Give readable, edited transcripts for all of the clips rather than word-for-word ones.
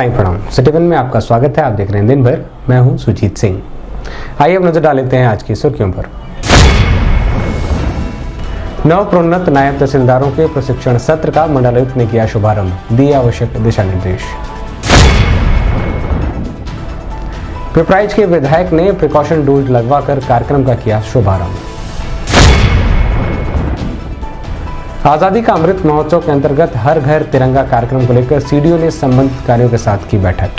साईं प्रणाम। City one में आपका स्वागत है। आप देख रहे हैं दिन भर, मैं हूं सुजीत सिंह। आइए अब नजर डाल लेते हैं आज की सुर्खियों पर। नव प्रोन्नत नायब तहसीलदारों के प्रशिक्षण सत्र का मंडलायुक्त ने किया शुभारंभ, दिए आवश्यक दिशा निर्देश। पिपराइच के विधायक ने प्रिकॉशन डोज लगवाकर कार्यक्रम का किया शुभारंभ। आजादी का अमृत महोत्सव के अंतर्गत हर घर तिरंगा कार्यक्रम को लेकर सीडीओ ने संबंधित कार्यों के साथ की बैठक।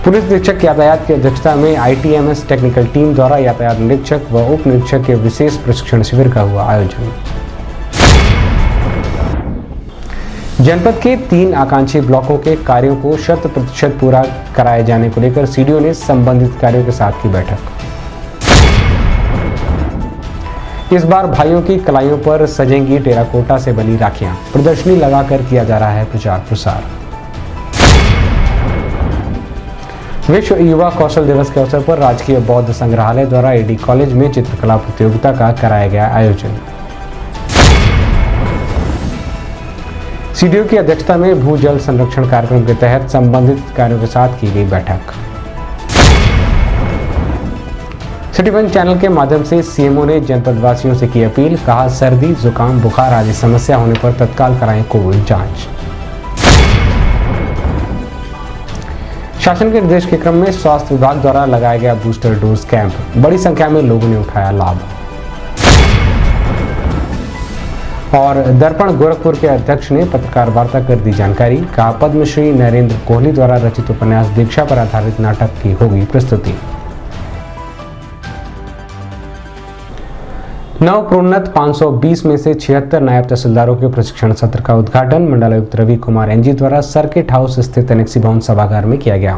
पुलिस अधीक्षक यातायात की अध्यक्षता में आईटीएमएस टेक्निकल टीम द्वारा यातायात निरीक्षक व उप निरीक्षक के विशेष प्रशिक्षण शिविर का हुआ आयोजन। जनपद के 3 आकांक्षी ब्लॉकों के कार्यों को 100% पूरा कराए जाने को लेकर सीडीओ ने संबंधित कार्यों के साथ की बैठक। इस बार भाइयों की कलाइयों पर सजेंगी टेराकोटा से बनी राखियां, प्रदर्शनी लगाकर किया जा रहा है प्रचार प्रसार। विश्व युवा कौशल दिवस के अवसर पर राजकीय बौद्ध संग्रहालय द्वारा एडी कॉलेज में चित्रकला प्रतियोगिता का कराया गया आयोजन। सीडीओ की अध्यक्षता में भू जल संरक्षण कार्यक्रम के तहत संबंधित कार्यों के साथ की गई बैठक। सिटी वन चैनल के माध्यम से सीएमओ ने जनपद वासियों से की अपील, कहा सर्दी जुकाम बुखार आदि समस्या होने पर तत्काल कराएं कोविड जांच। शासन के निर्देश के क्रम में स्वास्थ्य विभाग द्वारा लगाया गया बूस्टर डोज कैंप, बड़ी संख्या में लोगों ने उठाया लाभ। और दर्पण गोरखपुर के अध्यक्ष ने पत्रकार वार्ता कर दी जानकारी, कहा पद्मश्री नरेंद्र कोहली द्वारा रचित उपन्यास दीक्षा पर आधारित नाटक की होगी प्रस्तुति। नव प्रोन्नत 520 में से 76 नायब तहसीलदारों के प्रशिक्षण सत्र का उद्घाटन मंडलायुक्त रवि कुमार एनजी द्वारा सर्किट हाउस स्थित एनेक्सी भवन सभागार में किया गया।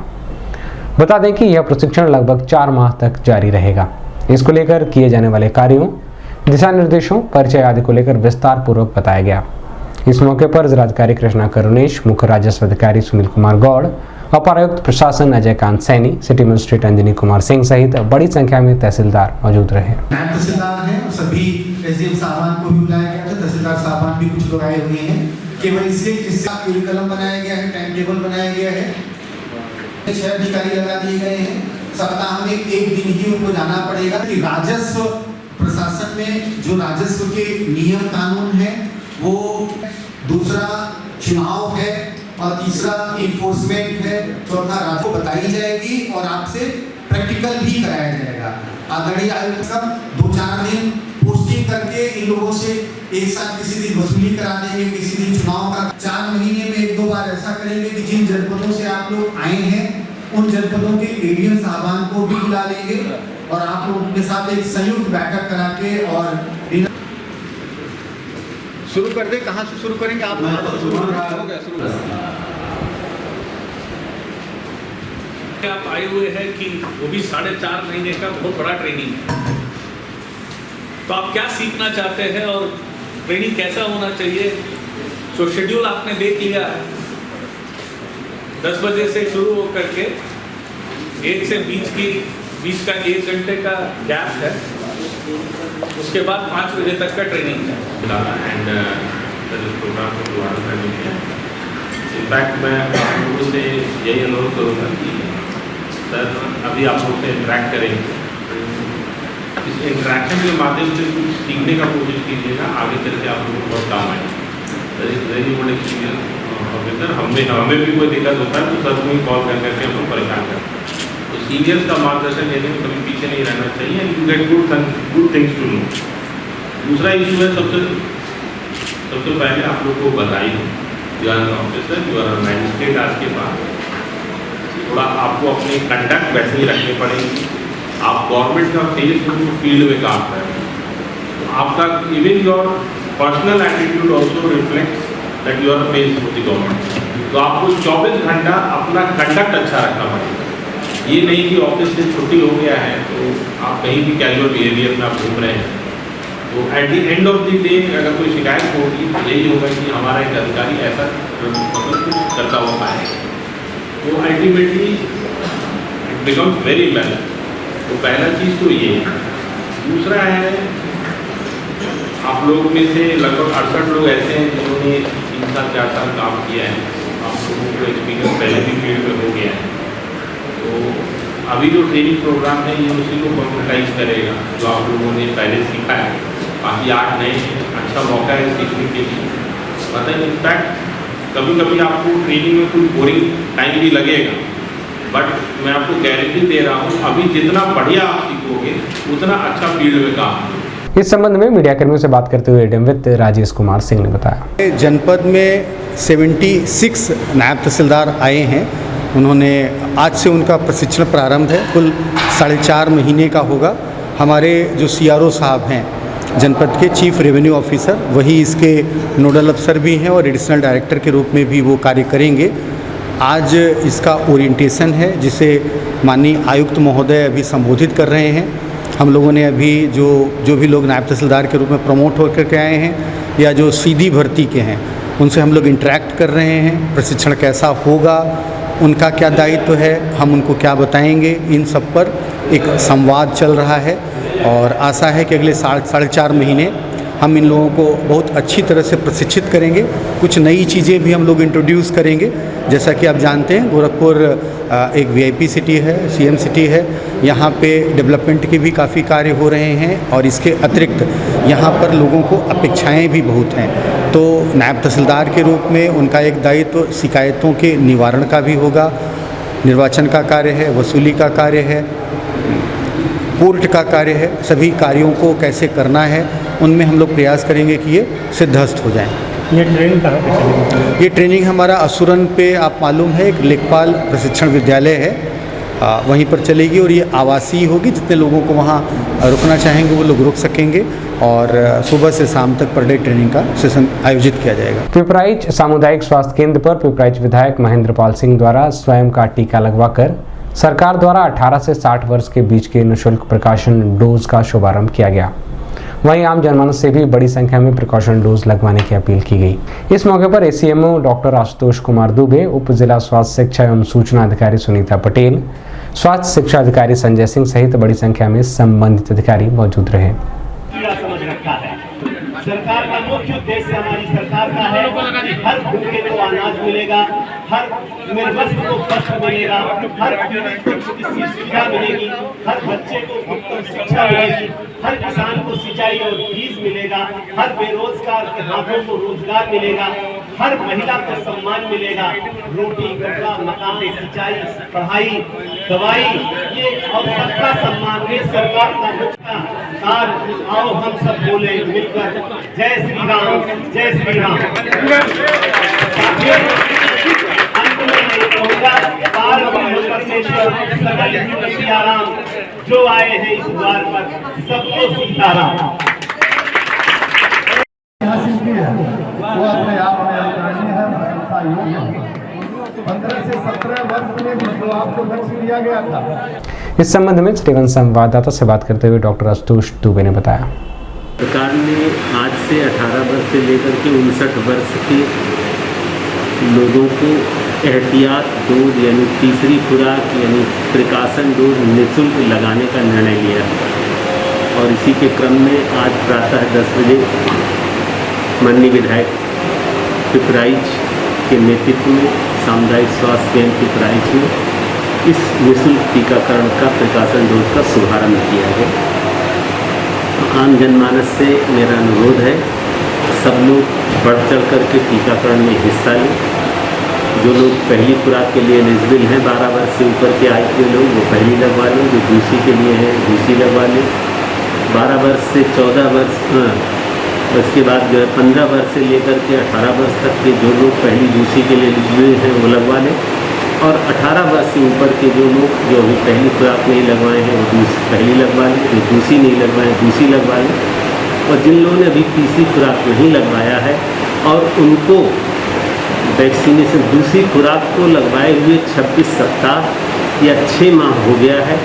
बता दें कि यह प्रशिक्षण लगभग 4 माह तक जारी रहेगा। इसको लेकर किए जाने वाले कार्यों, दिशा निर्देशों, परिचय आदि को लेकर विस्तार पूर्वक बताया गया। इस मौके पर जिलाधिकारी कृष्णा करुणेश, मुख्य राजस्व अधिकारी सुनील कुमार गौड़, अपारायुक्त प्रशासन अजय कांत सैनी, सिटी मजिस्ट्रेट अंजनी कुमार सिंह सहित बड़ी संख्या में तहसीलदार मौजूद रहे। तहसीलदार हैं, सभी एसडीएम साहबान को भी बुलाया गया था। तहसीलदार साहबान भी कुछ लोग आए हुए हैं। केवल इसलिए जिसका करिकुलम बनाया गया है, टाइम टेबल बनाया गया है, 6 अधिकारी लगा दिए गए हैं। सप्ताह में 1 दिन ही उनको जाना पड़ेगा कि राजस्व प्रशासन में जो राजस्व के नियम कानून है वो, दूसरा चुनाव है और तीसरा इन्फोर्समेंट है, चौथा राज्य को बताई जाएगी और आपसे प्रैक्टिकल भी कराया जाएगा। आदरणीय आयुक्त साहब 2-4 दिन पोस्टिंग करके इन लोगों से एक साथ किसी दिन वसूली करा देंगे, किसी दिन चुनाव का 4 महीने में 1-2 बार ऐसा करेंगे कि जिन जनपदों से आप लोग आए हैं उन जनपदों के एडीएम साहबान को भी बुला लेंगे और आप लोग उनके साथ एक संयुक्त बैठक करा के और शुरू कर दे। कहाँ से शुरू करेंगे आप? आप आए हुए हैं कि वो भी 4.5 महीने का बहुत बड़ा ट्रेनिंग है, तो आप क्या सीखना चाहते हैं और ट्रेनिंग कैसा होना चाहिए? जो शेड्यूल आपने देख लिया है, 10 बजे से शुरू हो करके 1 से 20 का 1 घंटे का गैप है, उसके बाद 5 बजे तक का ट्रेनिंग है। एंड प्रोग्राम को दोबारा इनफैक्ट मैं आप लोगों से यही अनुरोध करूँगा कि सर अभी आप लोग से इंटरेक्ट करेंगे, इस इंटरेक्शन के माध्यम से कुछ सीखने का कोशिश कीजिएगा, आगे चल के आप लोगों को बहुत काम आएगा। Very good experience. सर हमें भी कोई दिक्कत होता है तो सर को ही कॉल कर करके हम लोग परेशान करते हैं। तो सीनियर्स का मार्गदर्शन लेने में कभी पीछे नहीं रहना चाहिए। You get good things to know. दूसरा इशू है, सबसे पहले आप लोग को बधाई हो, you are an officer, you are an magistrate. आज के बाद थोड़ा आपको अपनी कंडक्ट वैसे ही रखनी पड़ेगी। आप गवर्नमेंट का फेस फील्ड में काम कर रहे हैं, तो आपका even your personal attitude also reflects that you are face with the government. तो आपको 24 घंटा अपना कंडक्ट अच्छा रखना पड़ेगा। ये नहीं कि ऑफिस से छुट्टी हो गया है तो आप कहीं भी कैजुअल बिहेवियर में आप घूम रहे हैं। तो at the end of the day अगर कोई शिकायत होगी तो यही होगा कि हमारा एक अधिकारी ऐसा कुछ करता हुआ पाएगा, तो ultimately it becomes very well. तो पहला चीज़ तो ये है। दूसरा है, आप लोग में से लगभग 68 लोग ऐसे हैं जिन्होंने 3 साल 4 साल काम किया है, आप लोगों को एक्सपीरियंस पहले भी फील्ड में हो गया है, तो अभी जो ट्रेनिंग प्रोग्राम है ये उसी को कंप्यूटराइज करेगा जो आप लोगों ने पहले सीखा है। बाकी 8 नए अच्छा मौका है सीखने के लिए। मतलब इनफैक्ट कभी कभी आपको ट्रेनिंग में कोई बोरिंग टाइम भी लगेगा, बट मैं आपको गारंटी दे रहा हूँ अभी जितना बढ़िया आप सीखोगे उतना अच्छा फील्ड में काम होगा। इस संबंध में मीडिया कर्मियों से बात करते हुए एडीएम वित्त राजेश कुमार सिंह ने बताया, जनपद में 76 नायब तहसीलदार आए हैं। उन्होंने आज से उनका प्रशिक्षण प्रारंभ है, कुल 4.5 महीने का होगा। हमारे जो CRO साहब हैं जनपद के, चीफ रेवेन्यू ऑफिसर, वही इसके नोडल अफसर भी हैं और एडिशनल डायरेक्टर के रूप में भी वो कार्य करेंगे। आज इसका ओरिएंटेशन है जिसे माननीय आयुक्त महोदय अभी संबोधित कर रहे हैं। हम लोगों ने अभी जो भी लोग नायब तहसीलदार के रूप में प्रमोट होकर के आए हैं या जो सीधी भर्ती के हैं, उनसे हम लोग इंटरेक्ट कर रहे हैं। प्रशिक्षण कैसा होगा, उनका क्या दायित्व है, हम उनको क्या बताएंगे, इन सब पर एक संवाद चल रहा है और आशा है कि अगले 4.5 महीने हम इन लोगों को बहुत अच्छी तरह से प्रशिक्षित करेंगे। कुछ नई चीज़ें भी हम लोग इंट्रोड्यूस करेंगे। जैसा कि आप जानते हैं गोरखपुर एक VIP सिटी है, CM सिटी है। यहाँ पे डेवलपमेंट के भी काफ़ी कार्य हो रहे हैं और इसके अतिरिक्त यहाँ पर लोगों को अपेक्षाएं भी बहुत हैं। तो नायब तहसीलदार के रूप में उनका एक दायित्व शिकायतों के निवारण का भी होगा, निर्वाचन का कार्य है, वसूली का कार्य है, कोर्ट का कार्य है। सभी कार्यों को कैसे करना है उनमें हम लोग प्रयास करेंगे कि ये सिद्धस्त हो जाएं। ये ट्रेनिंग कहाँ पे चलेगी? ये ट्रेनिंग हमारा असुरन पे, आप मालूम है, एक लेखपाल प्रशिक्षण विद्यालय है, वहीं पर चलेगी और ये आवासीय होगी। जितने लोगों को वहाँ रुकना चाहेंगे वो लोग रुक सकेंगे और सुबह से शाम तक पर डे ट्रेनिंग का सेशन आयोजित किया जाएगा। पिपराइच सामुदायिक स्वास्थ्य केंद्र पर पिपराइच विधायक महेंद्र पाल सिंह द्वारा स्वयं का टीका लगवाकर सरकार द्वारा 18 से 60 वर्ष के बीच के निःशुल्क प्रिकॉशन डोज का शुभारंभ किया गया। वहीं आम जनमानस से भी बड़ी संख्या में प्रिकॉशन डोज लगवाने की अपील की गई। इस मौके पर ACMO डॉक्टर आशुतोष कुमार दुबे, उप जिला स्वास्थ्य शिक्षा एवं सूचना अधिकारी सुनीता पटेल, स्वास्थ्य शिक्षा अधिकारी संजय सिंह सहित बड़ी संख्या में संबंधित अधिकारी मौजूद रहे। सरकार का मुख्य उद्देश्य हमारी सरकार का है कि हर भूखे को अनाज मिलेगा, हर निर्वस्त्र को वस्त्र मिलेगा, हर पीड़ित को चिकित्सीय सुविधा मिलेगी, हर बच्चे को उत्तम शिक्षा मिलेगी, हर किसान को सिंचाई और बीज मिलेगा, हर बेरोजगार के हाथों को रोजगार मिलेगा, हर महिला को सम्मान मिलेगा, रोटी, कपड़ा, मकान, सिंचाई, पढ़ाई, दवाई, ये और सबका सम्मान ये सरकार का मुख्य कार्य। आओ हम सब बोले मिलकर जय श्री राम, जय श्री राम। अंत में मैं कहूँगा, पार परमेश्वर सकल जीव सियाराम, जो आए हैं इस द्वार पर सबको सीताराम। वो अपने आप में अनुकरणीय है, प्रशंसा योग्य है। 15 से 17 वर्ष में भी जो आपको लक्ष्य दिया गया था। इस संबंध में स्टीवन संवाददाता से बात करते हुए डॉक्टर आशुतोष दुबे ने बताया, सरकार ने आज से 18 वर्ष से लेकर के 59 वर्ष के लोगों को एहतियात डोज यानी तीसरी खुराक यानी प्रिकॉशन डोज निःशुल्क लगाने का निर्णय लिया और इसी के क्रम में आज प्रातः 10 बजे माननीय विधायक पिपराइच के नेतृत्व में सामुदायिक स्वास्थ्य केंद्र पिपराइच में इस निःशुल्क टीकाकरण का प्रिकॉशन डोज का शुभारंभ किया है। आम जनमानस से मेरा अनुरोध है, सब लोग बढ़ चढ़ कर के टीकाकरण में हिस्सा लें। जो लोग पहली खुराक के लिए एलिजिबल हैं, 12 वर्ष से ऊपर के आयु के लोग, वो पहली लगवा लें। जो दूसरी के लिए हैं, दूसरी लगवा लें। 12 वर्ष से 14 वर्ष, उसके बाद जो है 15 वर्ष से लेकर के 18 वर्ष तक के जो लोग पहली दूसरी के लिए एलिजिबल हैं वो लगवा लें। और 18 वर्ष से ऊपर के जो लोग जो अभी पहली खुराक नहीं लगवाए हैं वो पहली लगवा लें, जो दूसरी नहीं लगवाए दूसरी लगवा लें। और जिन लोगों ने अभी तीसरी खुराक नहीं लगवाया है और उनको वैक्सीनेशन दूसरी खुराक को लगवाए हुए 26 सप्ताह या 6 माह हो गया है,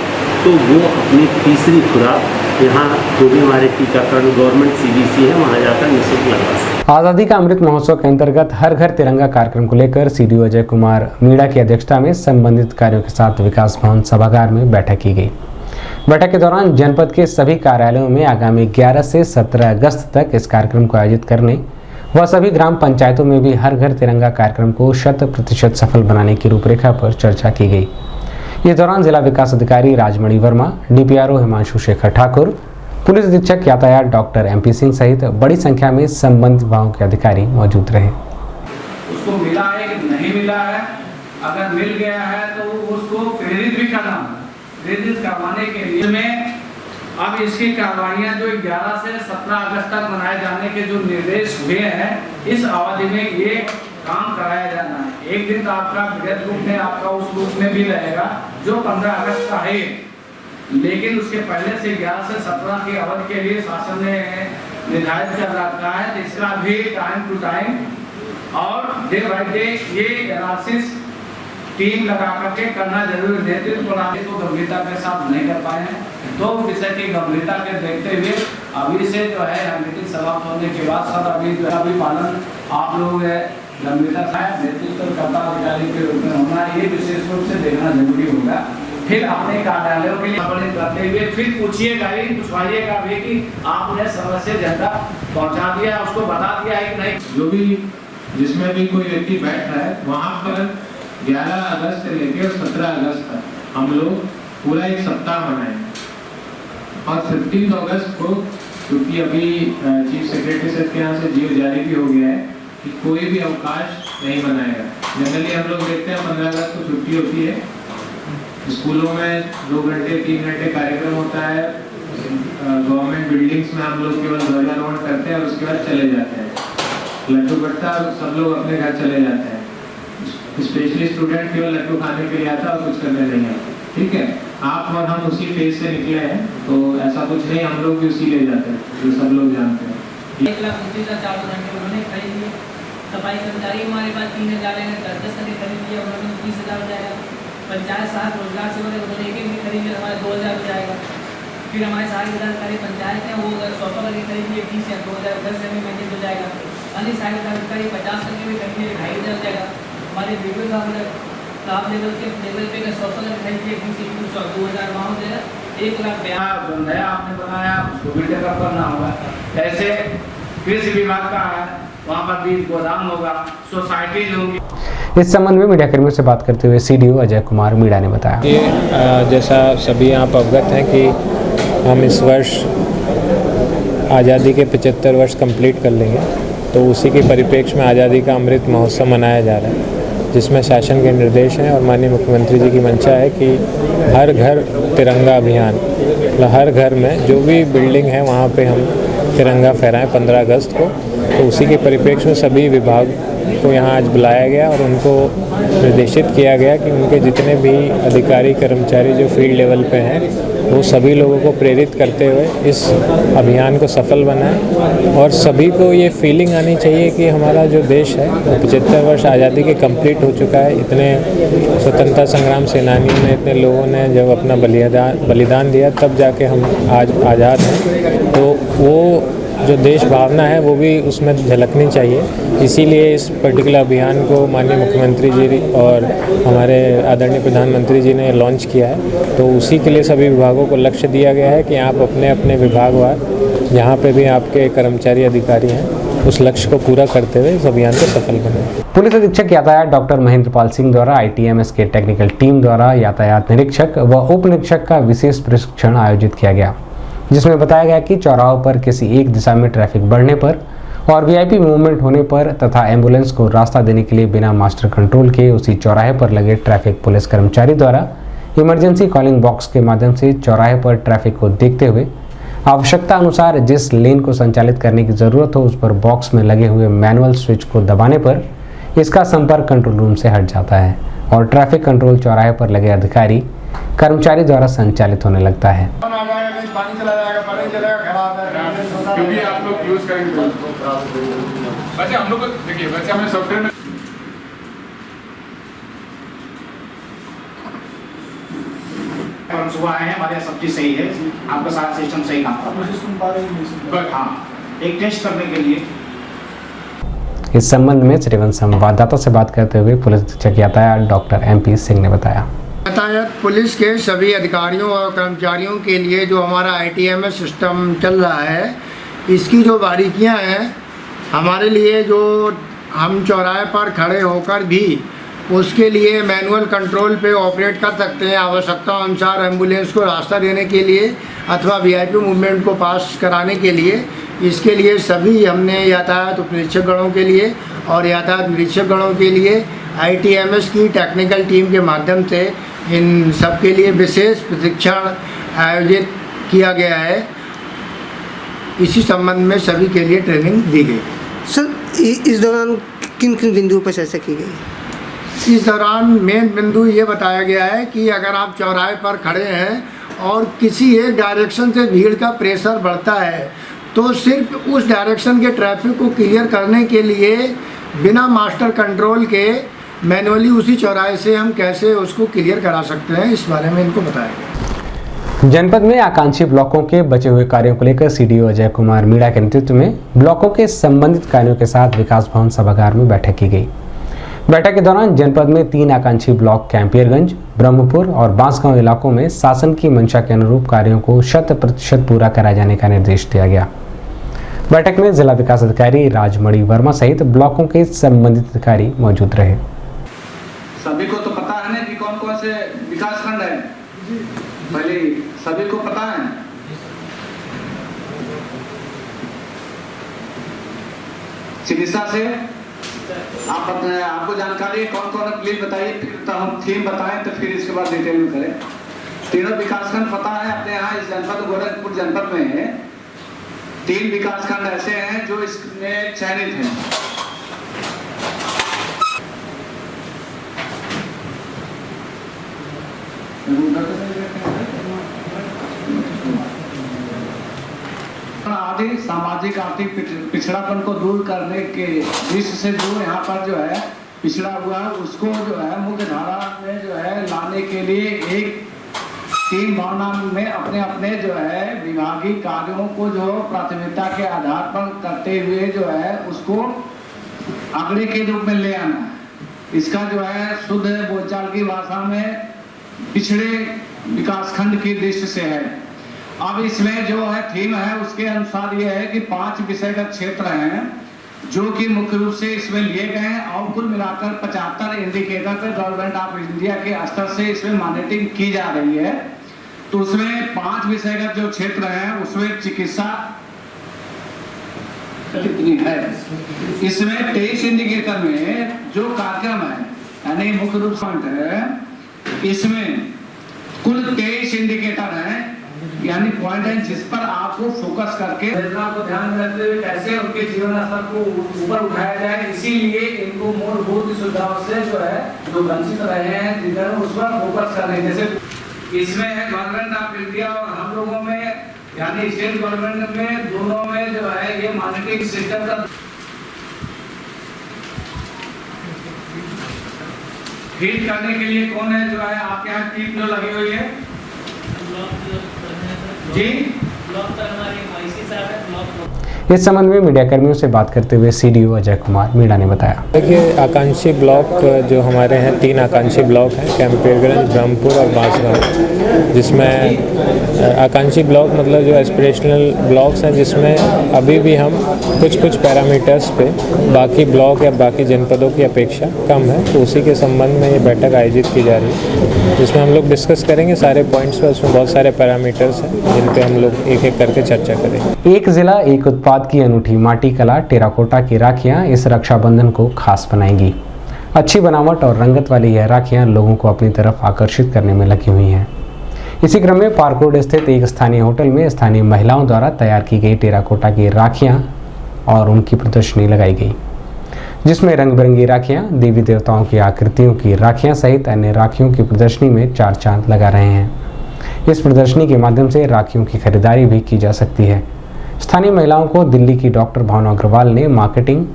तो वो अपनी तीसरी खुराक यहाँ जो भी हमारे टीकाकरण गवर्नमेंट CBC है वहाँ जाकर निःशुल्क लगवा सकते। आज़ादी का अमृत महोत्सव के अंतर्गत हर घर तिरंगा कार्यक्रम को लेकर CDO अजय कुमार मीणा की अध्यक्षता में संबंधित कार्यों के साथ विकास भवन सभागार में बैठक की गई। बैठक के दौरान जनपद के सभी कार्यालयों में आगामी 11 से 17 अगस्त तक इस कार्यक्रम को आयोजित करने वह सभी ग्राम पंचायतों में भी हर घर तिरंगा कार्यक्रम को 100% सफल बनाने की रूपरेखा पर चर्चा की गई। इस दौरान जिला विकास अधिकारी राजमणि वर्मा, डीपीआरओ हिमांशु शेखर ठाकुर, पुलिस अधीक्षक यातायात डॉक्टर MP सिंह सहित बड़ी संख्या में संबंधित विभागों के अधिकारी मौजूद रहे। उसको मिला है कि नहीं मिला है, अगर मिल गया है तो उसको प्रेरित भी करना, प्रेरित करवाने के लिए में अब इसकी कार्रवाइयाँ जो 11 से 17 अगस्त तक मनाए जाने के जो निर्देश हुए हैं, इस अवधि में ये काम कराया जाना है। एक दिन तो आपका बृहद रूप में आपका उस रूप में भी रहेगा जो 15 अगस्त का है, लेकिन उसके पहले से 11 से 17 की अवधि के लिए शासन ने निर्धारित कर रखा है। तो इसका भी टाइम टू टाइम और डे बाय डे ये एनालिसिस टीम लगा करके करना जरूरी। नेतृत्व प्रणाली को गंभीरता के साथ नहीं कर पाए हैं, तो विषय की गंभीरता के देखते हुए अभी से जो है मीटिंग समाप्त होने के बाद सब अभी पालन आप लोग गंभीरता से नेतृत्व करता अधिकारी के रूप में होना, ये विशेष रूप से देखना जरूरी होगा। फिर अपने कार्यालयों के लिए अपने करते हुए फिर पूछिएगा ही, पूछवाइएगा भी कि आपने समय से जनता पहुँचा दिया, उसको बता दिया है कि नहीं। जो भी जिसमें भी कोई व्यक्ति बैठ रहा है वहाँ पर 11 अगस्त से लेकर 17 अगस्त तक हम लोग पूरा एक सप्ताह मनाएंगे। और 15 अगस्त को, क्योंकि अभी चीफ सेक्रेटरी साहब के यहाँ से जीव जारी भी हो गया है कि कोई भी अवकाश नहीं मनाएगा। जनरली हम लोग देखते हैं 15 अगस्त को छुट्टी होती है, स्कूलों में 2 घंटे 3 घंटे कार्यक्रम होता है, गवर्नमेंट बिल्डिंग्स में हम लोग केवल ध्वजारोहण करते हैं और उसके बाद चले जाते हैं, लड्डू बटता और सब लोग अपने घर चले जाते हैं। स्पेशली स्टूडेंट केवल लड्डू खाने के लिए आता और कुछ करने नहीं आता। ठीक है, आप और हम उसी फेज से निकले हैं, तो ऐसा कुछ नहीं, हम लोग भी उसी ले जाते हैं, जो सब लोग जानते हैं। 1,29,400 उन्होंने खरीद लिए। सफाई कर्मचारी हमारे पास 3,000 है, 10 करके खरीद लिया, उन्होंने 30,000 हो जाएगा। पंचायत साहब रोजगार सेवक है, उन्होंने एक भी खरीद लिया, हमारे 2,000 हो जाएगा। फिर हमारे सारे पदाधिकारी पंचायत हैं, वो 100 करके खरीद लिए, 30 या 2,010 से भी मैनेज हो जाएगा। अन्य सारे पदाधिकारी 50 करके भी खरीद लिए, 2,500 हो जाएगा। हमारे वीडियो साहब लेवल के लेवल पे 100 करके खरीद लिए, 2,000 वहाँ हो जाएगा। 1,00,000 जो नया आपने बनाया उसको भी डेवलप करना होगा। ऐसे कृषि विभाग का है, वहाँ पर बीज गोदाम होगा, सोसाइटीज होगी। इस संबंध में मीडिया कर्मियों से बात करते हुए CDO अजय कुमार मीणा ने बताया कि जैसा सभी आप अवगत हैं कि हम इस वर्ष आज़ादी के 75 वर्ष कंप्लीट कर लेंगे, तो उसी के परिप्रेक्ष्य में आज़ादी का अमृत महोत्सव मनाया जा रहा है, जिसमें शासन के निर्देश हैं और माननीय मुख्यमंत्री जी की मंशा है कि हर घर तिरंगा अभियान, मतलब हर घर में जो भी बिल्डिंग है वहाँ पे हम तिरंगा फहराएं 15 अगस्त को। तो उसी के परिप्रेक्ष्य में सभी विभाग को यहाँ आज बुलाया गया और उनको निर्देशित किया गया कि उनके जितने भी अधिकारी कर्मचारी जो फील्ड लेवल पे हैं वो सभी लोगों को प्रेरित करते हुए इस अभियान को सफल बनाएं। और सभी को ये फीलिंग आनी चाहिए कि हमारा जो देश है वो 75 वर्ष आज़ादी के कंप्लीट हो चुका है। इतने स्वतंत्रता संग्राम सेनानियों ने, इतने लोगों ने जब अपना बलिदान दिया तब जाके हम आज आज़ाद हैं। तो वो जो देश भावना है वो भी उसमें झलकनी चाहिए। इसीलिए इस पर्टिकुलर अभियान को माननीय मुख्यमंत्री जी और हमारे आदरणीय प्रधानमंत्री जी ने लॉन्च किया है। तो उसी के लिए सभी विभागों को लक्ष्य दिया गया है कि आप अपने अपने विभागवार जहाँ पे भी आपके कर्मचारी अधिकारी हैं उस लक्ष्य को पूरा करते हुए इस अभियान को सफल बनाएं। पुलिस अधीक्षक यातायात डॉक्टर महेंद्रपाल सिंह द्वारा ITMS के टेक्निकल टीम द्वारा यातायात निरीक्षक व उप निरीक्षक का विशेष प्रशिक्षण आयोजित किया गया, जिसमें बताया गया कि चौराहों पर किसी एक दिशा में ट्रैफिक बढ़ने पर और VIP मूवमेंट होने पर तथा एम्बुलेंस को रास्ता देने के लिए बिना मास्टर कंट्रोल के उसी चौराहे पर लगे ट्रैफिक पुलिस कर्मचारी द्वारा इमरजेंसी कॉलिंग बॉक्स के माध्यम से चौराहे पर ट्रैफिक को देखते हुए आवश्यकता अनुसार जिस लेन को संचालित करने की जरूरत हो उस पर बॉक्स में लगे हुए मैनुअल स्विच को दबाने पर इसका संपर्क कंट्रोल रूम से हट जाता है और ट्रैफिक कंट्रोल चौराहे पर लगे अधिकारी कर्मचारी द्वारा संचालित होने लगता है। पानी चला जाएगा, पानी चलेगा, खराब है, क्योंकि आप लोग यूज करेंगे। वैसे हम लोग देखिए, वैसे हमें सॉफ्टवेयर में सुबह आए हैं, हमारे यहाँ सब चीज सही है, आपका सारा सिस्टम सही काम कर रहा है। हाँ, एक टेस्ट करने के लिए। इस संबंध में श्रीवन संवाददाता से बात करते हुए पुलिस अधीक्षक यातायात डॉक्टर MP सिंह ने बताया, यातायात पुलिस के सभी अधिकारियों और कर्मचारियों के लिए जो हमारा ITMS सिस्टम चल रहा है, इसकी जो बारीकियां हैं हमारे लिए जो हम चौराहे पर खड़े होकर भी उसके लिए मैनुअल कंट्रोल पे ऑपरेट कर सकते हैं, आवश्यकता अनुसार एम्बुलेंस को रास्ता देने के लिए अथवा वीआईपी मूवमेंट को पास कराने के लिए। इसके लिए सभी हमने यातायात उप निरीक्षकगणों के लिए और यातायात निरीक्षकगणों के लिए ITMS की टेक्निकल टीम के माध्यम से इन सब के लिए विशेष प्रशिक्षण आयोजित किया गया है। इसी संबंध में सभी के लिए ट्रेनिंग दी गई। सर इस दौरान किन किन बिंदुओं पर चर्चा की गई? इस दौरान मेन बिंदु ये बताया गया है कि अगर आप चौराहे पर खड़े हैं और किसी एक डायरेक्शन से भीड़ का प्रेशर बढ़ता है तो सिर्फ उस डायरेक्शन के ट्रैफिक को क्लियर करने के लिए बिना मास्टर कंट्रोल के मैनुअली उसी चौराहे से हम कैसे उसको क्लियर करा सकते हैं, इस बारे में इनको बताया गया। जनपद में आकांक्षी ब्लॉकों के बचे हुए कार्यों को लेकर CDO अजय कुमार मीणा के नेतृत्व में ब्लॉकों के संबंधित कार्यों के साथ विकास भवन सभागार में बैठक की गई। बैठक के दौरान जनपद में 3 आकांक्षी ब्लॉक कैंपियरगंज, ब्रह्मपुर और बांसगांव इलाकों में शासन की मंशा के अनुरूप कार्यों को 100% पूरा कराए जाने का निर्देश दिया गया। बैठक में जिला विकास अधिकारी राजमणि वर्मा सहित ब्लॉकों के संबंधित अधिकारी मौजूद रहे। सभी को तो पता है ना कि कौन कौन से विकास खंड है, पहले सभी को पता है। चिकित्सा से आपको जानकारी है कौन कौन है, प्लीज बताइए, फिर तो हम थीम बताएं तो फिर इसके बाद डिटेल में करें। तीनों विकासखंड पता है अपने यहाँ इस जनपद गोरखपुर जनपद में 3 विकासखंड ऐसे हैं जो इसमें चयनित हैं। आदि सामाजिक आर्थिक पिछड़ापन को दूर करने के दृष्टि से जो यहाँ पर जो है पिछड़ा हुआ है उसको जो है मुख्य धारा में जो है लाने के लिए एक टीम भावना में अपने अपने जो है विभागीय कार्यों को जो प्राथमिकता के आधार पर करते हुए जो है उसको आंकड़े के रूप में ले आना है। इसका जो है शुद्ध बोलचाल की भाषा में पिछड़े विकासखंड की दृष्टि से है। अब इसमें जो है थीम है उसके अनुसार ये है कि 5 विषयगत क्षेत्र हैं जो कि मुख्य रूप से इसमें लिए गए हैं और कुल मिलाकर 75 इंडिकेटर पे गवर्नमेंट ऑफ इंडिया के स्तर से इसमें मॉनिटरिंग की जा रही है। तो उसमें 5 विषयगत जो क्षेत्र हैं उसमें चिकित्सा कितनी है, इसमें 23 इंडिकेटर में जो कार्यक्रम है यानी मुख्य रूप से है इसमें कुल 23 इंडिकेटर हैं यानी पॉइंट है जिस पर आपको फोकस करके योजना को ध्यान में रखते हुए कैसे उनके जीवन स्तर को ऊपर उठाया जाए, इसीलिए इनको मूलभूत सुविधाओं से जो है जो वंचित रहे हैं जिन्हें उस पर फोकस कर रहे हैं। जैसे इसमें है गवर्नमेंट ऑफ इंडिया और हम लोगों में यानी स्टेट गवर्नमेंट में दोनों में जो है ये मॉनिटरिंग सिस्टम का फीड करने के लिए कौन है जो है आपके यहाँ टीम जो लगी हुई है जी। इस संबंध में मीडिया कर्मियों से बात करते हुए CDO अजय कुमार मीणा ने बताया। देखिए आकांक्षी ब्लॉक जो हमारे हैं 3 आकांक्षी ब्लॉक हैं कैंपियरगंज, ब्रह्मपुर और बांसगांव, जिसमें आकांक्षी ब्लॉक मतलब जो एस्पिरेशनल ब्लॉक्स हैं जिसमें अभी भी हम कुछ पैरामीटर्स पे बाकी ब्लॉक या बाकी जनपदों की अपेक्षा कम है, तो उसी के संबंध में ये बैठक आयोजित की जा रही है जिसमें हम लोग डिस्कस करेंगे सारे पॉइंट्स पर। उसमें बहुत सारे पैरामीटर्स हैं जिन पे हम लोग एक एक करके चर्चा करेंगे। एक जिला एक उत्पाद की अनूठी माटी कला टेराकोटा की राखियां इस रक्षाबंधन को खास बनाएंगी। अच्छी बनावट और रंगत वाली यह राखियां लोगों को अपनी तरफ आकर्षित करने में लगी हुई हैं। इसी क्रम में पार्क रोड स्थित एक स्थानीय होटल में स्थानीय महिलाओं द्वारा तैयार की गई टेराकोटा की राखियां और उनकी प्रदर्शनी लगाई गई, जिसमें रंग बिरंगी राखियां, देवी देवताओं की आकृतियों की राखियां सहित अन्य राखियों की प्रदर्शनी में 4 चांद लगा रहे हैं। इस प्रदर्शनी के माध्यम से राखियों की खरीदारी भी की जा सकती है। स्थानीय महिलाओं को दिल्ली की डॉक्टर भावना अग्रवाल ने मार्केटिंग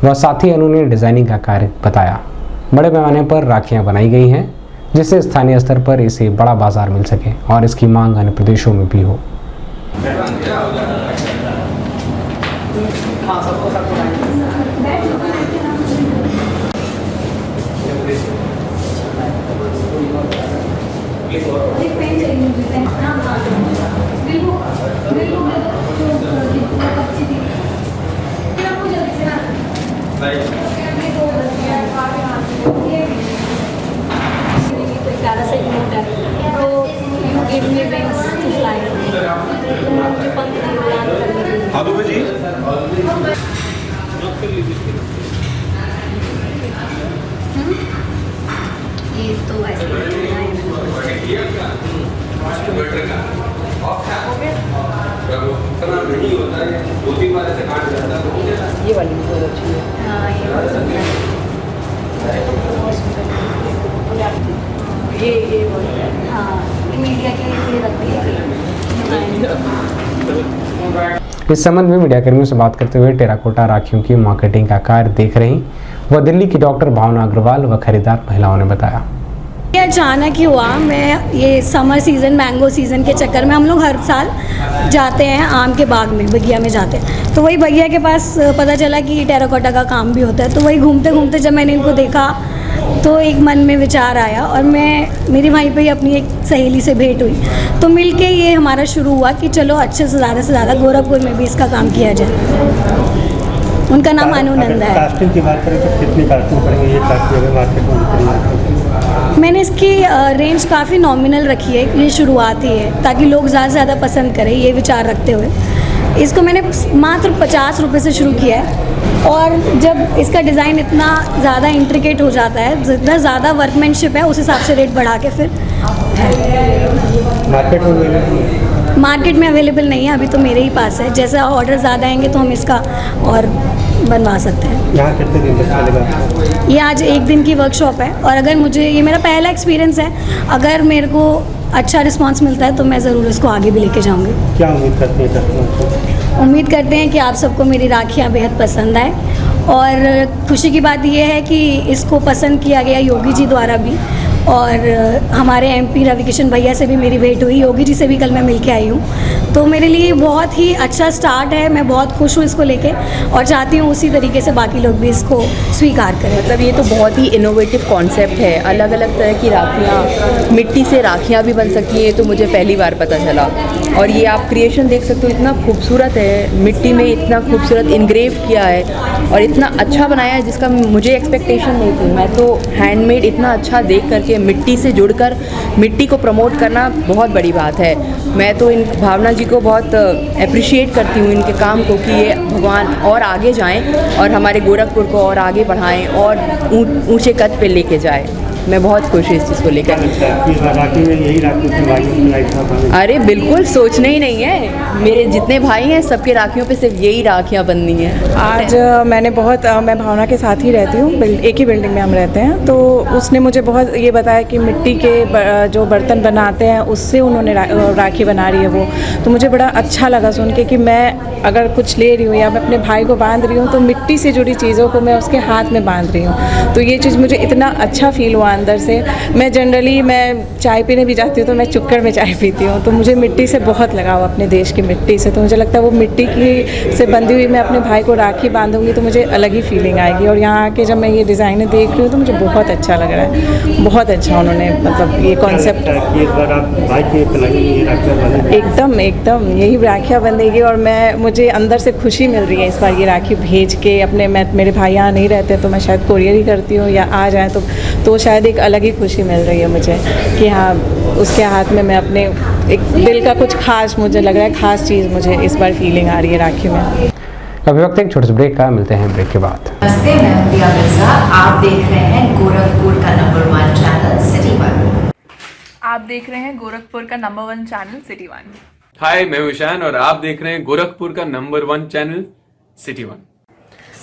व साथ ही उन्होंने डिजाइनिंग का कार्य बताया। बड़े पैमाने पर राखियां बनाई गई हैं जिससे स्थानीय स्तर पर इसे बड़ा बाजार मिल सके और इसकी मांग अन्य प्रदेशों में भी हो। ये तो ये वाली बहुत अच्छी है। हाँ ये बहुत सुंदर है। ये हाँ मीडिया के लिए रखती है। इस संबंध में मीडिया कर्मियों से बात करते हुए टेराकोटा राखियों की मार्केटिंग का कार्य देख रही व दिल्ली की डॉक्टर भावना अग्रवाल व खरीदार महिलाओं ने बताया। ये अचानक ही हुआ। मैं ये समर सीज़न मैंगो सीज़न के चक्कर में हम लोग हर साल जाते हैं आम के बाग में, बगिया में जाते हैं। तो वही भैया के पास पता चला कि टेराकोटा का काम भी होता है। तो वही घूमते घूमते जब मैंने इनको देखा तो एक मन में विचार आया और मेरी वहीं पे ही अपनी एक सहेली से भेंट हुई। तो मिलके ये हमारा शुरू हुआ कि चलो अच्छे से ज़्यादा गोरखपुर में भी इसका काम किया जाए। उनका नाम अनुनंदा है। कास्टिंग की बात करें तो कितनी कास्टिंग पड़ेंगे ये कास्टिंग अगर मार्केट में बिक्री? मैंने इसकी रेंज काफ़ी नॉमिनल रखी है, ये शुरुआत ही है ताकि लोग ज़्यादा से ज़्यादा पसंद करें, ये विचार रखते हुए इसको मैंने मात्र 50 रुपये से शुरू किया है। और जब इसका डिज़ाइन इतना ज़्यादा इंट्रिकेट हो जाता है, जितना ज़्यादा वर्कमैनशिप है उस हिसाब से रेट बढ़ा के फिर मार्केट में अवेलेबल नहीं है अभी, तो मेरे ही पास है। जैसे ऑर्डर ज़्यादा आएंगे तो हम इसका और बनवा सकते हैं। यहाँ कितने दिन तक चलेगा? ये आज एक दिन की वर्कशॉप है और अगर मुझे, ये मेरा पहला एक्सपीरियंस है, अगर मेरे को अच्छा रिस्पांस मिलता है तो मैं ज़रूर इसको आगे भी लेके जाऊंगी। क्या उम्मीद करते हैं कस्टमर? उम्मीद करते हैं कि आप सबको मेरी राखियाँ बेहद पसंद आए और खुशी की बात यह है कि इसको पसंद किया गया योगी जी द्वारा भी, और हमारे MP रविकिशन भैया से भी मेरी भेंट हुई, योगी जी से भी कल मैं मिल के आई हूँ। तो मेरे लिए बहुत ही अच्छा स्टार्ट है, मैं बहुत खुश हूँ इसको लेके और चाहती हूँ उसी तरीके से बाकी लोग भी इसको स्वीकार करें। मतलब ये तो बहुत ही इनोवेटिव कॉन्सेप्ट है। अलग अलग तरह की राखियाँ, मिट्टी से राखियाँ भी बन सकती हैं, तो मुझे पहली बार पता चला। और ये आप क्रिएशन देख सकते हो, इतना खूबसूरत है, मिट्टी में इतना खूबसूरत इनग्रेव किया है और इतना अच्छा बनाया है जिसका मुझे एक्सपेक्टेशन नहीं थी। मैं तो हैंडमेड इतना अच्छा देख करके मिट्टी से जुड़कर मिट्टी को प्रमोट करना बहुत बड़ी बात है। मैं तो इन भावना जी को बहुत अप्रिशिएट करती हूँ इनके काम को कि ये भगवान और आगे जाएं और हमारे गोरखपुर को और आगे बढ़ाएं और ऊंचे कद पे लेके जाएं। मैं बहुत खुश हूँ इस चीज़ को लेकर। अरे बिल्कुल, सोचना ही नहीं है। मेरे जितने भाई हैं सबके राखियों पे सिर्फ यही राखियाँ बननी हैं। आज मैंने मैं भावना के साथ ही रहती हूँ, एक ही बिल्डिंग में हम रहते हैं। तो उसने मुझे बहुत ये बताया कि मिट्टी के जो बर्तन बनाते हैं उससे उन्होंने राखी बना रही है वो। तो मुझे बड़ा अच्छा लगा सुन के कि मैं अगर कुछ ले रही हूँ या मैं अपने भाई को बांध रही हूँ तो मिट्टी से जुड़ी चीज़ों को मैं उसके हाथ में बांध रही हूँ। तो ये चीज़ मुझे इतना अच्छा फील हुआ अंदर से। मैं जनरली चाय पीने भी जाती हूँ तो मैं चुक्कड़ में चाय पीती हूँ, तो मुझे मिट्टी से बहुत लगाव, अपने देश की मिट्टी से। तो मुझे लगता है वो मिट्टी की से बंधी हुई मैं अपने भाई को राखी बांधूंगी तो मुझे अलग ही फीलिंग आएगी। और यहाँ आके जब मैं ये डिज़ाइनें देख रही हूँ तो मुझे बहुत अच्छा लग रहा है। बहुत अच्छा उन्होंने मतलब ये कॉन्सेप्ट एकदम यही राखियाँ बंधेगी और मुझे अंदर से खुशी मिल रही है इस बार ये राखी भेज के अपने। मेरे भाई यहाँ नहीं रहते तो मैं शायद कोरियर ही करती हूँ या आ जाए तो शायद एक अलग ही खुशी मिल रही है मुझे कि हाँ उसके हाथ में मैं अपने एक दिल का कुछ खास, मुझे लग रहा है खास चीज़ मुझे इस बार फीलिंग आ रही है राखी में। अभी वक्त एक छोटे से ब्रेक का, मिलते हैं ब्रेक के बाद। नमस्ते, मैं हूं प्रिया मिर्जा। आप देख रहे हैं गोरखपुर का नंबर 1 चैनल सिटी 1। आप देख रहे हैं गोरखपुर का नंबर 1 चैनल सिटी 1। हाय, मैं हूं ईशान और आप देख रहे हैं गोरखपुर का नंबर 1 चैनल सिटी 1।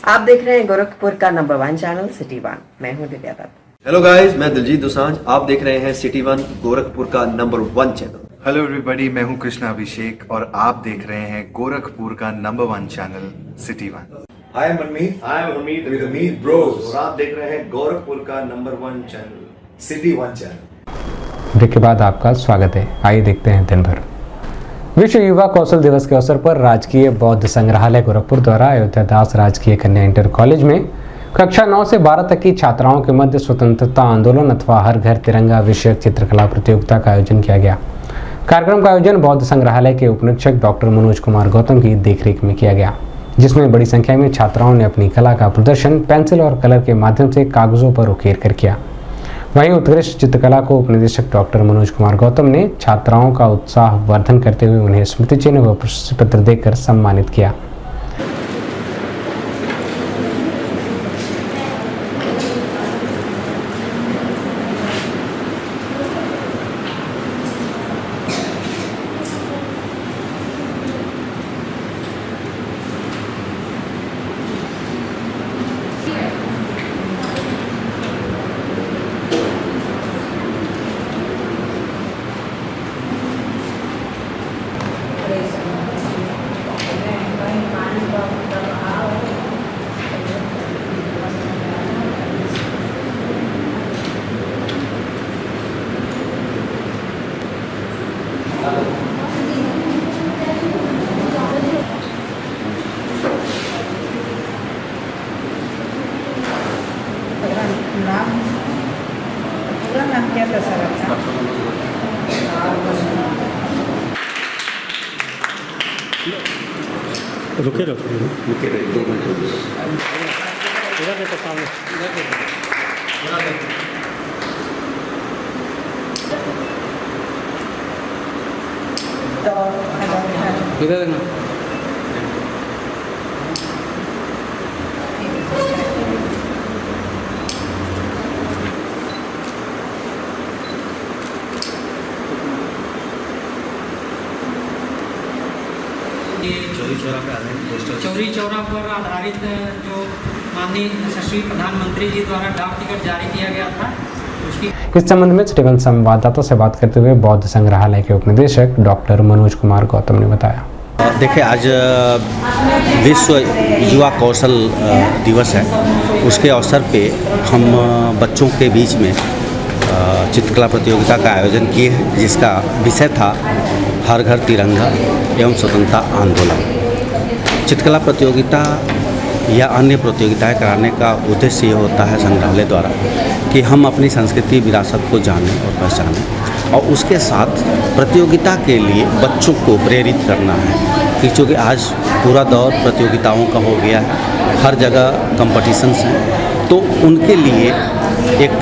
आप देख रहे हैं गोरखपुर का नंबर 1 चैनल सिटी 1। मैं हूं दिव्या दत्त। हेलो गाइस, मैं दिलजीत दोसांझ। आप देख रहे हैं सिटी 1 गोरखपुर का नंबर 1 चैनल। हेलो एवरीबॉडी, मैं हूं कृष्णा अभिषेक और आप देख रहे हैं गोरखपुर का number 1 channel city 1। Hi Manmeet, I am Hamid with Hamid bros और आप देख रहे हैं गोरखपुर का number 1 channel city 1 channel. Break के बाद आपका स्वागत है। आइए देखते हैं दिन भर। विश्व युवा कौशल दिवस के अवसर पर राजकीय बौद्ध संग्रहालय गोरखपुर द्वारा अयोध्या दास राजकीय कन्या इंटर कॉलेज में कक्षा 9 से 12 तक की छात्राओं के मध्य स्वतंत्रता आंदोलन अथवा हर घर तिरंगा विषयक चित्रकला प्रतियोगिता का आयोजन किया गया। कार्यक्रम का आयोजन बौद्ध संग्रहालय के उपनिरीक्षक डॉक्टर मनोज कुमार गौतम की देखरेख में किया गया, जिसमें बड़ी संख्या में छात्राओं ने अपनी कला का प्रदर्शन पेंसिल और कलर के माध्यम से कागजों पर उकेर कर किया। वहीं उत्कृष्ट चित्रकला को उपनिदेशक डॉक्टर मनोज कुमार गौतम ने छात्राओं का उत्साह वर्धन करते हुए उन्हें स्मृति चिन्ह व प्रशस्ति पत्र देकर सम्मानित किया। कैसा लगता है? रुके रहे 2 मिनट। इधर देखना। चौरी चौरा पर आधारित जो माननीय यशस्वी प्रधानमंत्री जी द्वारा डाक टिकट जारी किया गया था उसकी इस संबंध में सिटी संवाददाता से बात करते हुए बौद्ध संग्रहालय के उपनिदेशक डॉक्टर मनोज कुमार गौतम ने बताया। देखिए, आज विश्व युवा कौशल दिवस है। उसके अवसर पे हम बच्चों के बीच में चित्रकला प्रतियोगिता का आयोजन किए हैं, जिसका विषय था हर घर तिरंगा एवं स्वतंत्रता आंदोलन। चित्रकला प्रतियोगिता या अन्य प्रतियोगिताएं कराने का उद्देश्य ये होता है संग्रहालय द्वारा कि हम अपनी संस्कृति विरासत को जानें और पहचानें, और उसके साथ प्रतियोगिता के लिए बच्चों को प्रेरित करना है कि चूँकि आज पूरा दौर प्रतियोगिताओं का हो गया है, हर जगह कंपटीशंस हैं, तो उनके लिए एक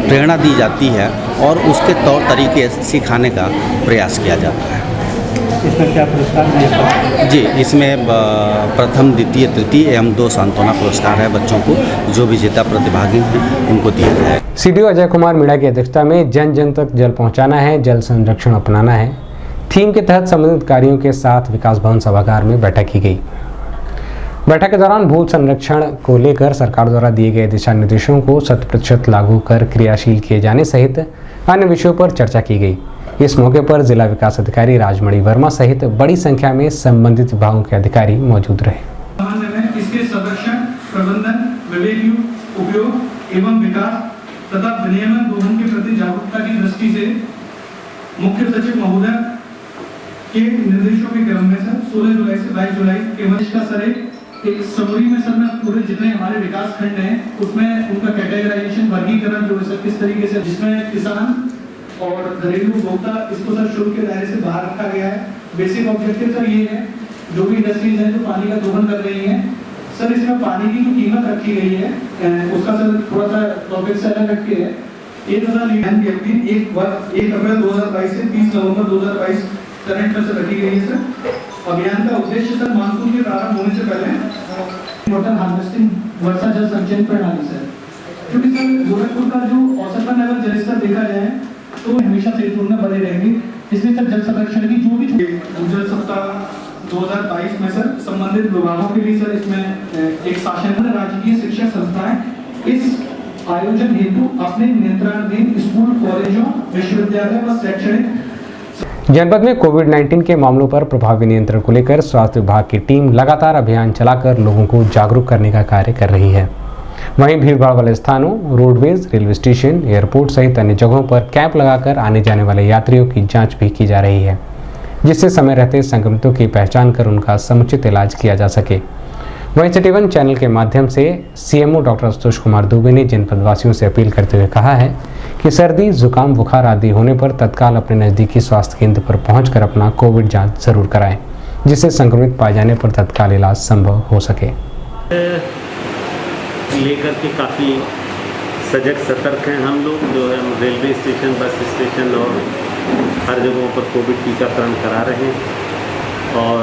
प्रेरणा दी जाती है और उसके तौर तरीके सिखाने का प्रयास किया जाता है। इसमें क्या पुरस्कार मिले? जी, इसमें प्रथम, द्वितीय, तृतीय एवं 2 सांत्वना पुरस्कार है बच्चों को, जो विजेता प्रतिभागी हैं उनको दिया जाए। सीडीओ अजय कुमार मीणा की अध्यक्षता में जन जन तक जल पहुंचाना है, जल संरक्षण अपनाना है थीम के तहत संबंधित कार्यों के साथ विकास भवन सभागार में बैठक की गई। बैठक के दौरान भूल संरक्षण को लेकर सरकार द्वारा दिए गए दिशा निर्देशों को 100% लागू कर क्रियाशील किए जाने सहित अन्य विषयों पर चर्चा की गई। इस मौके पर जिला विकास अधिकारी राजमणि वर्मा सहित बड़ी संख्या में संबंधित विभागों के अधिकारी मौजूद रहे। इसके संरक्षण, प्रबंधन, विवेक उपयोग एवं विकास तथा विनियमन दोनों के प्रति जागरूकता की दृष्टि से मुख्य सचिव महोदय के निर्देशों के क्रम में सर 16 जुलाई से 22 जुलाई के मध्य का सर एक समरी में सर मैं पूरे जितने हमारे विकास खंड हैं उसमें उनका कैटेगराइजेशन, वर्गीकरण जो है सर किस तरीके से, जिसमें किसान और घरेलू उपभोक्ता इसको सर शुल्क के दायरे से बाहर रखा गया है। बेसिक ऑब्जेक्टिव सर ये है, जो भी इंडस्ट्रीज हैं जो पानी का दोहन कर रही हैं सर, इसमें पानी की जो कीमत रखी गई है उसका सर थोड़ा सा टॉपिक से अलग रखे है। 1000 लीटर की 1 अप्रैल 2022 से 30 नवंबर 2022 करंट में से रखी गई है सर। अभियान का उद्देश्य सर मानसून के प्रारंभ होने से पहले वाटर हार्वेस्टिंग, वर्षा जल संचयन प्रणाली सर, क्योंकि सर गोरखपुर का जो औसतन अगर जलस्तर देखा जाए तो हमेशा से तुलना बने रहेंगे, इसलिए सर जल संरक्षण की जो भी जल सप्ताह 2022 में सर संबंधित विभागों के लिए सर इसमें एक शासन राजकीय शिक्षा संस्थाएं इस आयोजन हेतु अपने नियंत्रणाधीन स्कूल, कॉलेजों, विश्वविद्यालय व शैक्षणिक। जनपद में कोविड-19 के मामलों पर प्रभावी नियंत्रण को लेकर स्वास्थ्य विभाग की टीम लगातार अभियान चलाकर लोगों को जागरूक करने का कार्य कर रही है। वहीं भीड़भाड़ वाले स्थानों, रोडवेज, रेलवे स्टेशन, एयरपोर्ट सहित अन्य जगहों पर कैंप लगाकर आने जाने वाले यात्रियों की जांच भी की जा रही है, जिससे समय रहते संक्रमितों की पहचान कर उनका समुचित इलाज किया जा सके। वहीं सिटी वन चैनल के माध्यम से सीएमओ डॉक्टर आशुतोष कुमार दुबे ने जनपद वासियों से अपील करते हुए कहा है कि सर्दी, जुकाम, बुखार आदि होने पर तत्काल अपने नज़दीकी स्वास्थ्य केंद्र पर पहुंचकर अपना कोविड जांच जरूर कराएं, जिससे संक्रमित पाए जाने पर तत्काल इलाज संभव हो सके। लेकर के काफ़ी सजग सतर्क हैं हम लोग, जो है हम रेलवे स्टेशन, बस स्टेशन और हर जगहों पर कोविड टीकाकरण करा रहे हैं और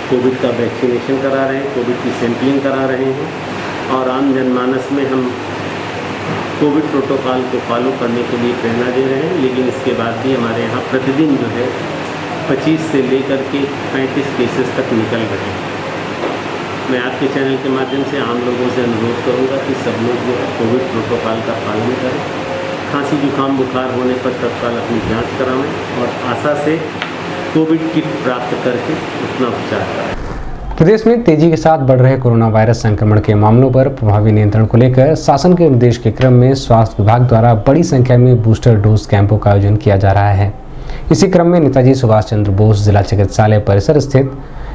कोविड का वैक्सीनेशन करा रहे हैं, कोविड की सैंपलिंग करा रहे हैं और आम जनमानस में हम कोविड प्रोटोकॉल को फॉलो करने के लिए प्रेरणा दे रहे हैं। लेकिन इसके बाद भी हमारे यहाँ प्रतिदिन जो है 25 से लेकर के 35 केसेस तक निकल रहे हैं। मैं आपके चैनल के माध्यम से आम लोगों से अनुरोध करूंगा कि सब लोग जो है कोविड प्रोटोकॉल का पालन करें, खांसी, जुकाम, बुखार होने पर तत्काल अपनी जांच कराएं और आशा से कोविड किट प्राप्त करके अपना उपचार कराएं। प्रदेश में तेजी के साथ बढ़ रहे कोरोना वायरस संक्रमण के मामलों पर प्रभावी नियंत्रण को लेकर शासन के निर्देश के क्रम में स्वास्थ्य विभाग द्वारा बड़ी संख्या में बूस्टर डोज कैंपों का आयोजन किया जा रहा है। इसी क्रम में नेताजी सुभाष चंद्र बोस जिला चिकित्सालय परिसर स्थित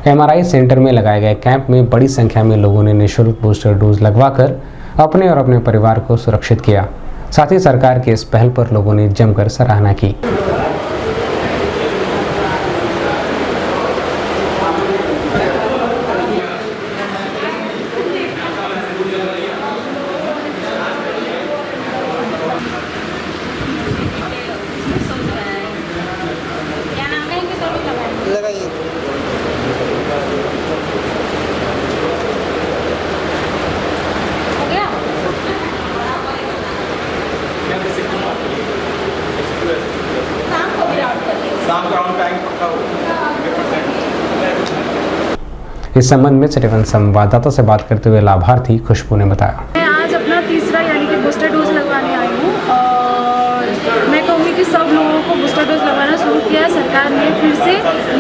MRI सेंटर में लगाए गए कैंप में बड़ी संख्या में लोगों ने निःशुल्क बूस्टर डोज लगवाकर अपने और अपने परिवार को सुरक्षित किया। साथ ही सरकार के इस पहल पर लोगों ने जमकर सराहना की। इस संबंध में सिटी वन संवाददाता से बात करते हुए लाभार्थी खुशबू ने बताया, मैं आज अपना तीसरा यानी कि बूस्टर डोज लगवाने आई हूँ और मैं कहूँगी कि सब लोगों को बूस्टर डोज लगवाना शुरू किया है। सरकार ने फिर से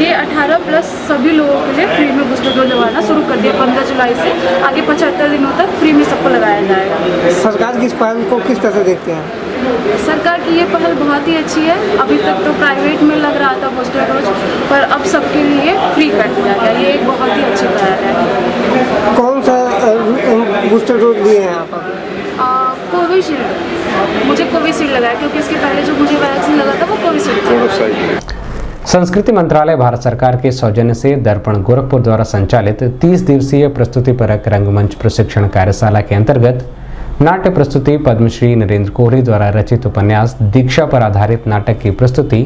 ये 18+ सभी लोगों के लिए फ्री में बूस्टर डोज लगवाना शुरू कर दिया। 15 जुलाई से आगे 75 दिनों तक फ्री में सबको लगाया जाएगा। सरकार की इस पहल को किस तरह से देखते हैं? सरकार की ये पहल बहुत ही अच्छी है। अभी तक तो प्राइवेट में लग रहा था बूस्टर डोज, पर अब सबके लिए फ्री कर दिया गया। ये एक बहुत ही अच्छी पहल है। कौन सा बूस्टर डोज लिए हैं आप? कोविशील्ड। मुझे कोविशील्ड लगा है क्योंकि इसके पहले जो मुझे वैक्सीन लगा था वो कोविशील्ड था। संस्कृति मंत्रालय भारत सरकार के सौजन्य से दर्पण गोरखपुर द्वारा संचालित 30 दिवसीय प्रस्तुतिपरक रंगमंच प्रशिक्षण कार्यशाला के अंतर्गत नाट्य प्रस्तुति पद्मश्री नरेंद्र कोहली द्वारा रचित उपन्यास दीक्षा पर आधारित नाटक की प्रस्तुति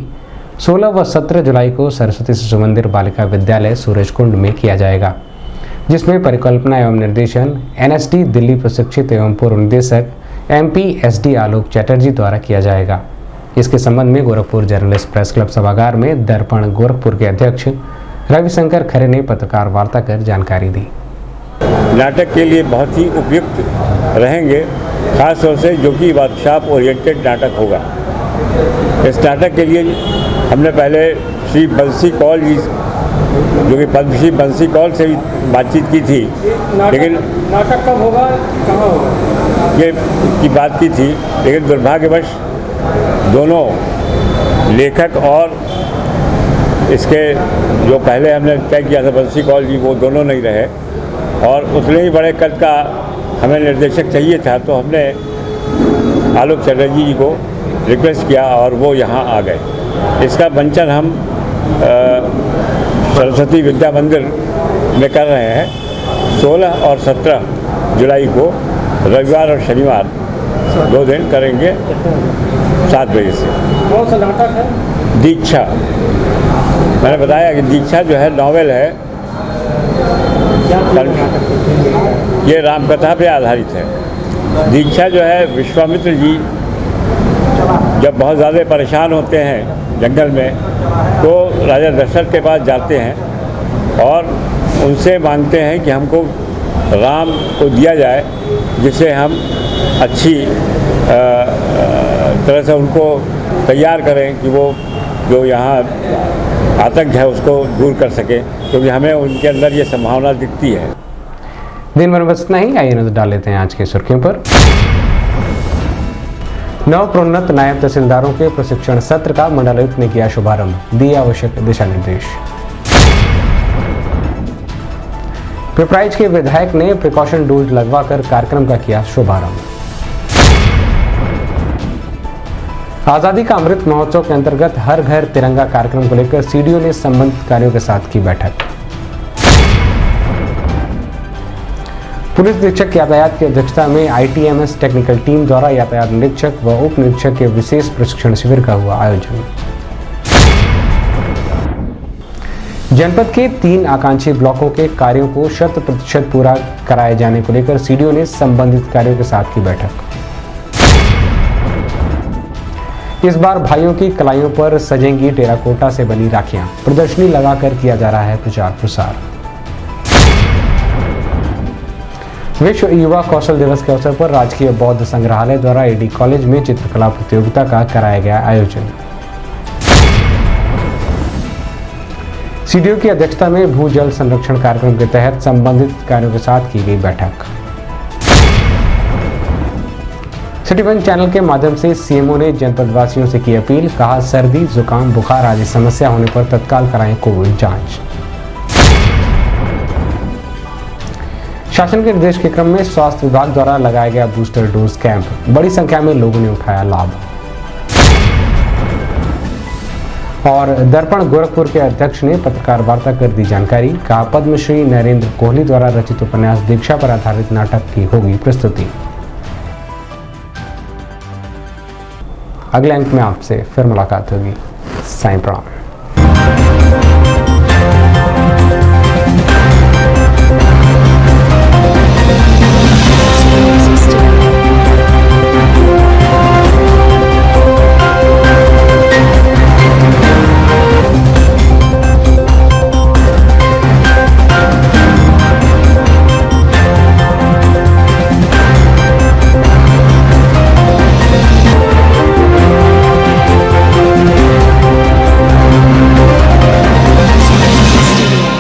16 व 17 जुलाई को सरस्वती शिशु मंदिर बालिका विद्यालय सूरजकुंड में किया जाएगा, जिसमें परिकल्पना एवं निर्देशन NSD दिल्ली प्रशिक्षित एवं पूर्व निदेशक MPSD आलोक चैटर्जी द्वारा किया जाएगा। इसके संबंध में गोरखपुर जर्नलिस्ट प्रेस क्लब सभागार में दर्पण गोरखपुर के अध्यक्ष रविशंकर खरे ने पत्रकार वार्ता कर जानकारी दी। नाटक के लिए बहुत ही उपयुक्त रहेंगे, खास तौर से जो कि वर्कशॉप ओरिएंटेड नाटक होगा। इस नाटक के लिए हमने पहले श्री बंसी कौल जी, जो कि पद्मश्री बंसी कौल से भी बातचीत की थी, लेकिन नाटक कब होगा, कहाँ होगा, ये की बात की थी, लेकिन दुर्भाग्यवश दोनों लेखक और इसके जो पहले हमने तय किया था बंसी कौल जी, वो दोनों नहीं रहे और उतने ही बड़े कद का हमें निर्देशक चाहिए था। तो हमने आलोक चैटर्जी जी को रिक्वेस्ट किया और वो यहाँ आ गए। इसका मंचन हम सरस्वती विद्या मंदिर में कर रहे हैं। 16 और 17 जुलाई को रविवार और शनिवार 2 दिन करेंगे 7 बजे से। कौन सा नाटक है? दीक्षा। मैंने बताया कि दीक्षा जो है नॉवेल है, ये रामकथा पे आधारित है। दीक्षा जो है विश्वामित्र जी जब बहुत ज़्यादा परेशान होते हैं जंगल में, तो राजा दशरथ के पास जाते हैं और उनसे मांगते हैं कि हमको राम को दिया जाए, जिससे हम अच्छी तरह से उनको तैयार करें कि वो जो यहाँ आतंक है उसको दूर कर सके, क्योंकि हमें उनके अंदर ये संभावना दिखती है। दिन भर बस इतना ही। आइए नजर डाल लेते हैं आज की सुर्खियों पर। नव प्रोन्नत नायब तहसीलदारों के प्रशिक्षण सत्र का मंडलायुक्त ने किया शुभारंभ, दिए आवश्यक दिशा निर्देश। पिपराइच के विधायक ने प्रिकॉशन डोज लगवाकर कार्यक्रम का किया शुभारंभ। आजादी का अमृत महोत्सव के अंतर्गत हर घर तिरंगा कार्यक्रम को लेकर सीडीओ ने संबंधित कार्यों के साथ की बैठक। पुलिस निरीक्षक यातायात की अध्यक्षता में ITMS टेक्निकल टीम द्वारा यातायात निरीक्षक व उप निरीक्षक के विशेष प्रशिक्षण शिविर का हुआ आयोजन। जनपद के 3 आकांक्षी ब्लॉकों के कार्यों को 100% पूरा कराए जाने को लेकर सीडीओ ने संबंधित कार्यों के साथ की बैठक। इस बार भाइयों की कलाइयों पर सजेंगी टेराकोटा से बनी राखियां, प्रदर्शनी लगाकर किया जा रहा है प्रचार प्रसार। विश्व युवा कौशल दिवस के अवसर पर राजकीय बौद्ध संग्रहालय द्वारा AD कॉलेज में चित्रकला प्रतियोगिता का कराया गया आयोजन। सीडीओ की अध्यक्षता में भू जल संरक्षण कार्यक्रम के तहत संबंधित कार्यों के साथ की गई बैठक। सिटी वन चैनल के माध्यम से सीएमओ ने जनपद वासियों से की अपील, कहा सर्दी जुकाम बुखार आदि समस्या होने पर तत्काल कराएं कोविड जांच। शासन के निर्देश के क्रम में स्वास्थ्य विभाग द्वारा लगाया गया बूस्टर डोज कैंप, बड़ी संख्या में लोगों ने उठाया लाभ। और दर्पण गोरखपुर के अध्यक्ष ने पत्रकार वार्ता कर दी जानकारी, कहा पद्मश्री नरेंद्र कोहली द्वारा रचित उपन्यास दीक्षा पर आधारित नाटक की होगी प्रस्तुति। अगले अंक में आपसे फिर मुलाकात होगी। साईं प्रणाम।